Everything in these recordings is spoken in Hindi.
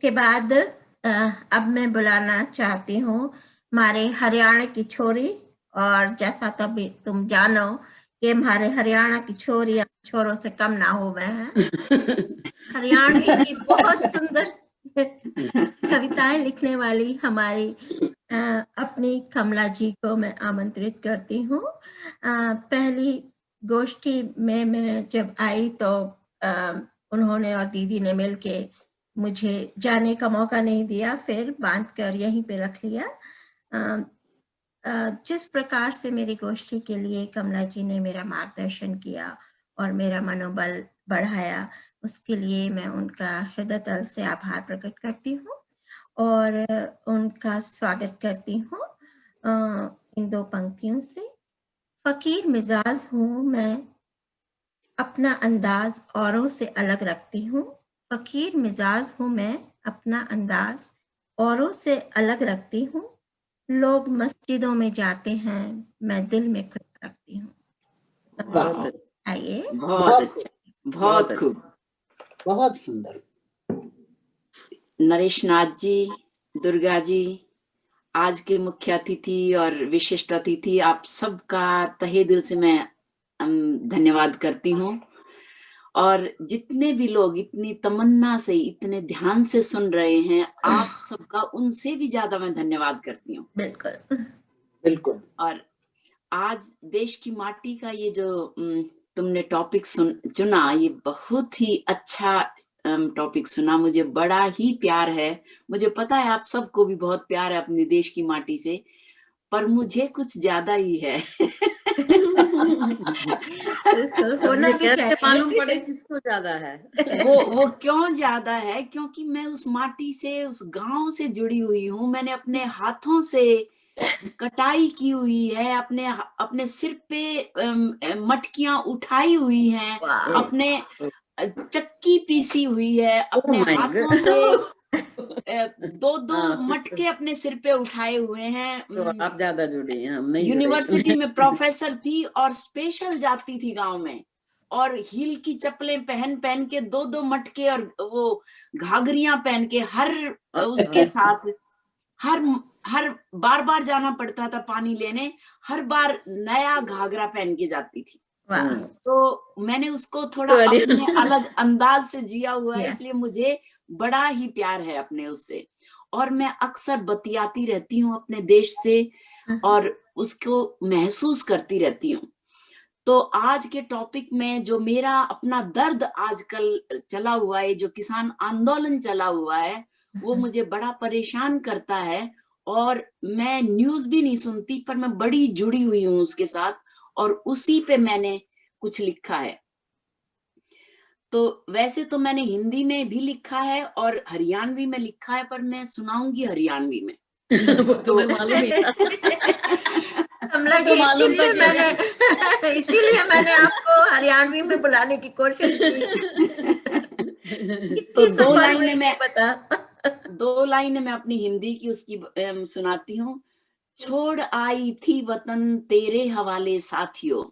के बाद अब मैं बुलाना चाहती हूँ हमारे हरियाणा की छोरी, और जैसा तभी तुम जानो कि हमारे हरियाणा की छोरी छोरों से कम ना हो गए हैं। हरियाणवी की बहुत सुंदर कविताएं लिखने वाली हमारी अपनी कमला जी को मैं आमंत्रित करती हूँ। पहली गोष्ठी में मैं जब आई तो उन्होंने और दीदी ने मिलके मुझे जाने का मौका नहीं दिया, फिर बांध कर यहीं पे रख लिया। जिस प्रकार से मेरी गोष्ठी के लिए कमला जी ने मेरा मार्गदर्शन किया और मेरा मनोबल बढ़ाया, उसके लिए मैं उनका हृदय तल से आभार प्रकट करती हूँ और उनका स्वागत करती हूँ इन दो पंक्तियों से। फकीर मिजाज हूँ मैं, अपना अंदाज औरों से अलग रखती हूँ। फकीर मिजाज हूँ मैं, अपना अंदाज औरों से अलग रखती हूँ। लोग मस्जिदों में जाते हैं, मैं दिल में खुद रखती हूँ। आइए। बहुत अच्छा, बहुत खूब, बहुत सुंदर। नरेश नाथ जी, दुर्गा जी, आज के मुख्य अतिथि और विशिष्ट अतिथि, आप सबका तहे दिल से मैं धन्यवाद करती हूँ। और जितने भी लोग इतनी तमन्ना से, इतने ध्यान से सुन रहे हैं, आप सबका उनसे भी ज्यादा मैं धन्यवाद करती हूँ। बिल्कुल बिल्कुल। और आज देश की माटी का ये जो तुमने टॉपिक चुना, ये बहुत ही अच्छा टॉपिक सुना। मुझे बड़ा ही प्यार है, मुझे पता है आप सबको भी बहुत प्यार है अपने देश की माटी से, पर मुझे कुछ ज्यादा ही है। होना भी कैसे चाहिए। मालूम पड़े किसको ज्यादा है? वो क्यों ज्यादा है? क्योंकि मैं उस माटी से, उस गांव से जुड़ी हुई हूँ। मैंने अपने हाथों से कटाई की हुई है, अपने सिर पे मटकियां उठाई हुई हैं, अपने चक्की पीसी हुई है, अपने हाथों से दो मटके अपने सिर पे उठाए हुए हैं। तो आप ज्यादा जुड़े हैं, हम नहीं जुड़े। यूनिवर्सिटी में प्रोफेसर थी और स्पेशल जाती थी गांव में, और हील की चप्पलें पहन पहन के दो मटके और वो घाघरियां पहन के हर उसके साथ हर बार जाना पड़ता था पानी लेने, हर बार नया घाघरा पहन के जाती थी। तो मैंने उसको थोड़ा अपने अलग अंदाज से जिया हुआ है, इसलिए मुझे बड़ा ही प्यार है अपने उससे। और मैं अक्सर बतियाती रहती हूँ अपने देश से और उसको महसूस करती रहती हूँ। तो आज के टॉपिक में जो मेरा अपना दर्द आजकल चला हुआ है, जो किसान आंदोलन चला हुआ है, वो मुझे बड़ा परेशान करता है। और मैं न्यूज भी नहीं सुनती, पर मैं बड़ी जुड़ी हुई हूँ उसके साथ, और उसी पे मैंने कुछ लिखा है। तो वैसे तो मैंने हिंदी में भी लिखा है और हरियाणवी में लिखा है, पर मैं सुनाऊंगी हरियाणवी में। वो तुम्हें मालूम ही था। कमला जी, इसीलिए मैंने आपको हरियाणवी में बुलाने की कोशिश की। तो दो लाइन में अपनी हिंदी की उसकी सुनाती हूँ। छोड़ आई थी वतन तेरे हवाले साथियों,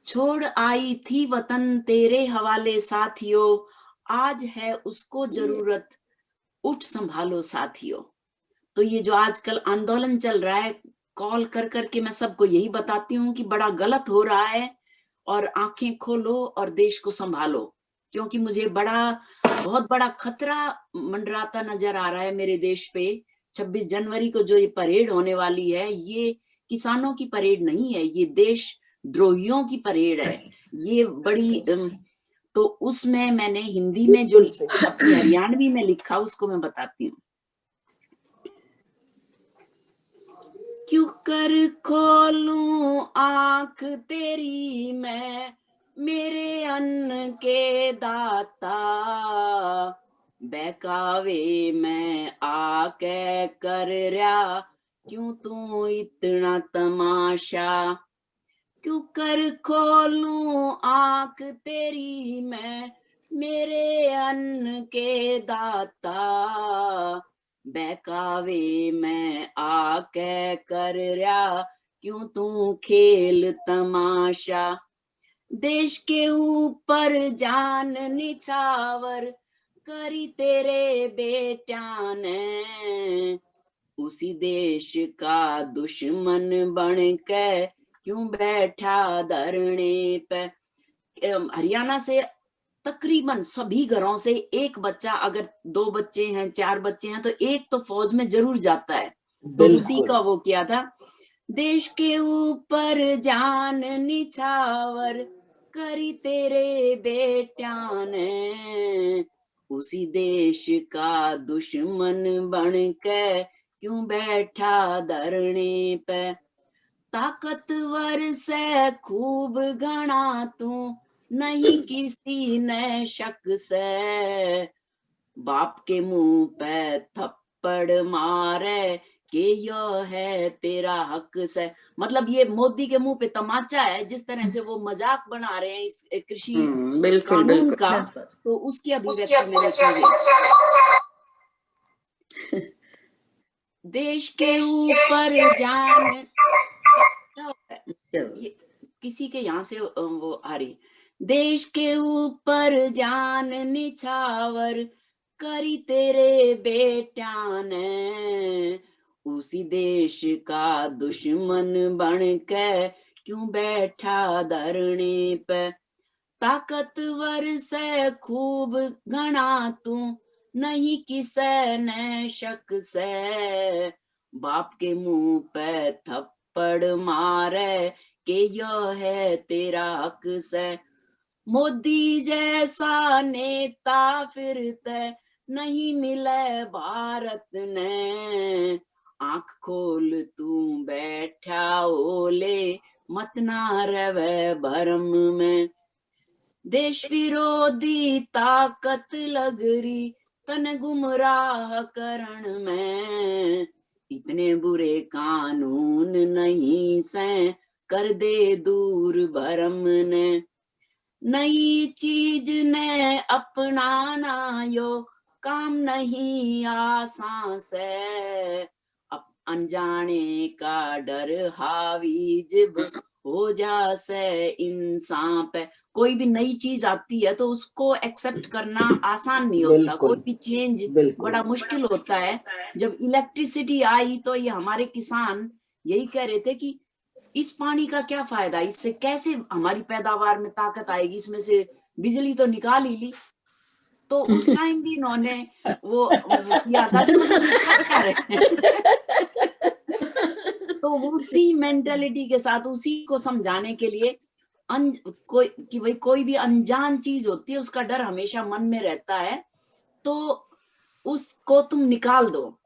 छोड़ आई थी वतन तेरे हवाले साथियों, आज है उसको जरूरत, उठ संभालो साथियों। तो ये जो आजकल आंदोलन चल रहा है, कॉल कर करके मैं सबको यही बताती हूँ कि बड़ा गलत हो रहा है, और आंखें खोलो और देश को संभालो, क्योंकि मुझे बहुत बड़ा खतरा मंडराता नजर आ रहा है मेरे देश पे। 26 जनवरी को जो ये परेड होने वाली है, ये किसानों की परेड नहीं है, ये देश द्रोहियों की परेड है। ये बड़ी तो उसमें मैंने हिंदी में जो अपनी हरियाणवी में लिखा, उसको मैं बताती हूँ। क्यों कर खोलूं आंख तेरी मैं, मेरे अन्न के दाता, बहकावे मैं आके कर रहा, क्यों तू इतना तमाशा। क्यों कर खोलूं आंख तेरी मैं, मेरे अन्न के दाता, बहकावे मैं आके कर रहा, क्यों तू खेल तमाशा। देश के ऊपर जान निछावर करी तेरे बेटा ने, उसी देश का दुश्मन बन के क्यों बैठा धरने पे। हरियाणा से तकरीबन सभी घरों से एक बच्चा, अगर 2 बच्चे हैं 4 बच्चे हैं तो एक तो फौज में जरूर जाता है। तो उसी का वो किया था, देश के ऊपर जान निछावर करी तेरे बेटा ने, उसी देश का दुश्मन बन के क्यों बैठा धरने पे। ताकतवर से खूब घना तू, नहीं किसी ने शक से, बाप के मुंह पे थप्पड़ मारे कि यो है तेरा हक से। मतलब ये मोदी के मुंह पे तमाचा है, जिस तरह से वो मजाक बना रहे हैं इस कृषि बिल्कुल कानून बिल्कुल का, तो उसकी अभिव्यक्ति मैंने की है। देश के ऊपर जान, क्या होता है ये, किसी के यहाँ से वो आ रही, देश के ऊपर जान निछावर करी तेरे बेटा ने, उसी देश का दुश्मन बन के क्यों बैठा धरने पे। ताकतवर से खूब घना तू, नहीं किसे ने शक से, बाप के मुंह पे थप्पड़ मारे कि यो है तेरा हक से। मोदी जैसा नेता फिरते नहीं मिले भारत ने, आंख खोल तू बैठा ओले मत ना रवे भरम में। देश विरोधी ताकत लग रही तन गुमराह करण में, इतने बुरे कानून नहीं से कर दे दूर भरम ने। नई चीज ने अपनाना यो काम नहीं आसान से, अनजाने का डर हावी जब हो जा से इंसान पे। कोई भी नई चीज आती है तो उसको एक्सेप्ट करना आसान नहीं होता, कोई भी चेंज बड़ा मुश्किल होता है। जब इलेक्ट्रिसिटी आई तो ये हमारे किसान यही कह रहे थे कि इस पानी का क्या फायदा, इससे कैसे हमारी पैदावार में ताकत आएगी, इसमें से बिजली तो निकाल ही ली। तो उस टाइम भी इन्होंने वो किया था कि मतलब ये कर क्या रहे हैं। तो उसी मेंटेलिटी के साथ उसी को समझाने के लिए कोई भी अनजान चीज होती है उसका डर हमेशा मन में रहता है, तो उसको तुम निकाल दो।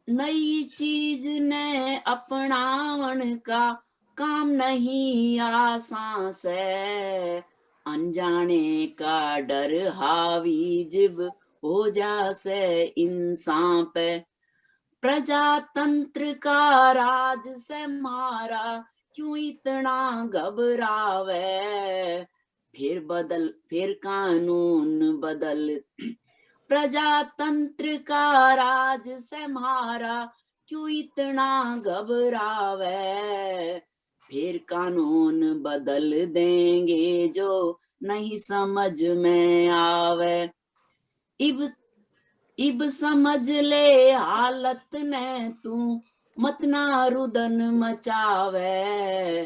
नई चीज ने अपनावन का काम नहीं आसान से, अनजाने का डर हावी जब हो जा से इंसान पे। प्रजातंत्र का राज से मारा क्यों इतना घबरावे, फिर कानून बदल। प्रजातंत्र का राज से मारा क्यों इतना घबरावे, फिर कानून बदल देंगे जो नहीं समझ में आवे। इब समझ ले हालत ने तू मत ना रुदन मचावे,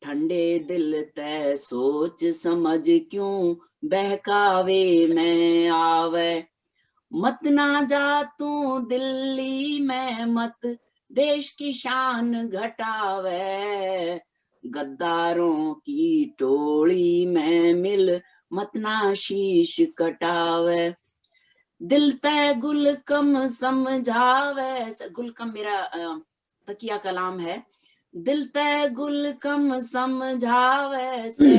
ठंडे दिल ते सोच समझ क्यों बहकावे में आवे। मत ना जा तू दिल्ली में मत देश की शान घटावे, गद्दारों की टोली में मिल मत ना शीश कटावे। दिल तय गुलकम समझावे, गुलकम मेरा तकिया कलाम है। दिल तय गुलकम समझावे से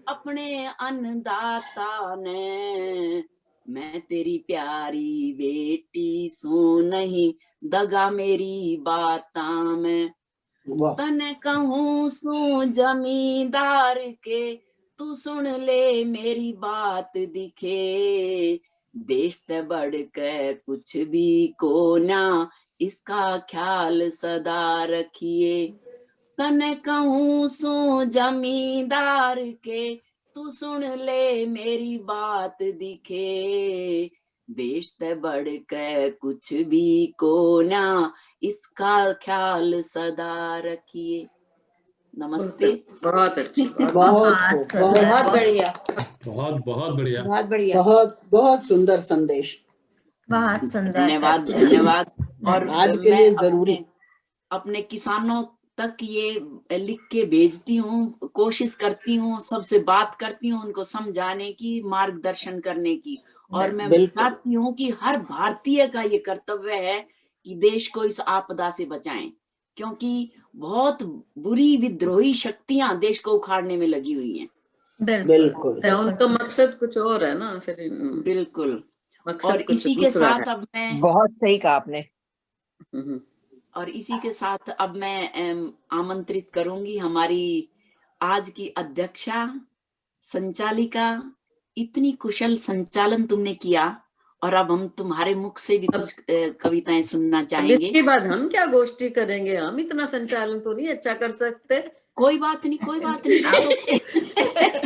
अपने अन्नदाता ने, मैं तेरी प्यारी बेटी सू नहीं दगा मेरी बाता में। तने कहूँ सू जमींदार के तू सुन ले मेरी बात दिखे, देश ते बढ़ के कुछ भी को ना इसका ख्याल सदा रखिए। तने कहूँ सू जमींदार के तू सुन ले मेरी बात दिखे, देश ते बढ़ के कुछ भी को ना, इसका ख्याल सदा रखिए। नमस्ते। बहुत अच्छी बहुत बहुत बहुत खूब, सुंदर, बहुत बढ़िया बहुत बहुत बढ़िया। बहुत बढ़िया। बहुत बहुत सुंदर संदेश। बहुत सुंदर धन्यवाद करते हैं। धन्यवाद। और आज के लिए मैं जरूरी। अपने किसानों तक ये लिख के भेजती हूँ, कोशिश करती हूँ, सबसे बात करती हूँ, उनको समझाने की, मार्गदर्शन करने की। और मैं बिल्कुल। चाहती हूँ कि हर भारतीय का ये कर्तव्य है कि देश को इस आपदा से बचाएं, क्योंकि बहुत बुरी विद्रोही शक्तियां देश को उखाड़ने में लगी हुई हैं। बिल्कुल। या उनका मकसद कुछ और है ना, फिर बिल्कुल। मकसद और कुछ इसी के दूसरा साथ है। अब मैं बहुत सही कहा आपने। हम्म, और इसी के साथ अब मैं आमंत्रित करूंगी हमारी आज की अध्यक्षा, संचालिका। इतनी कुशल संचालन तुमने किया, और अब हम तुम्हारे मुख से भी कुछ कविताएं सुनना अब चाहेंगे। इसके बाद हम क्या गोष्ठी करेंगे, हम इतना संचालन तो नहीं अच्छा कर सकते। कोई बात नहीं, कोई बात नहीं।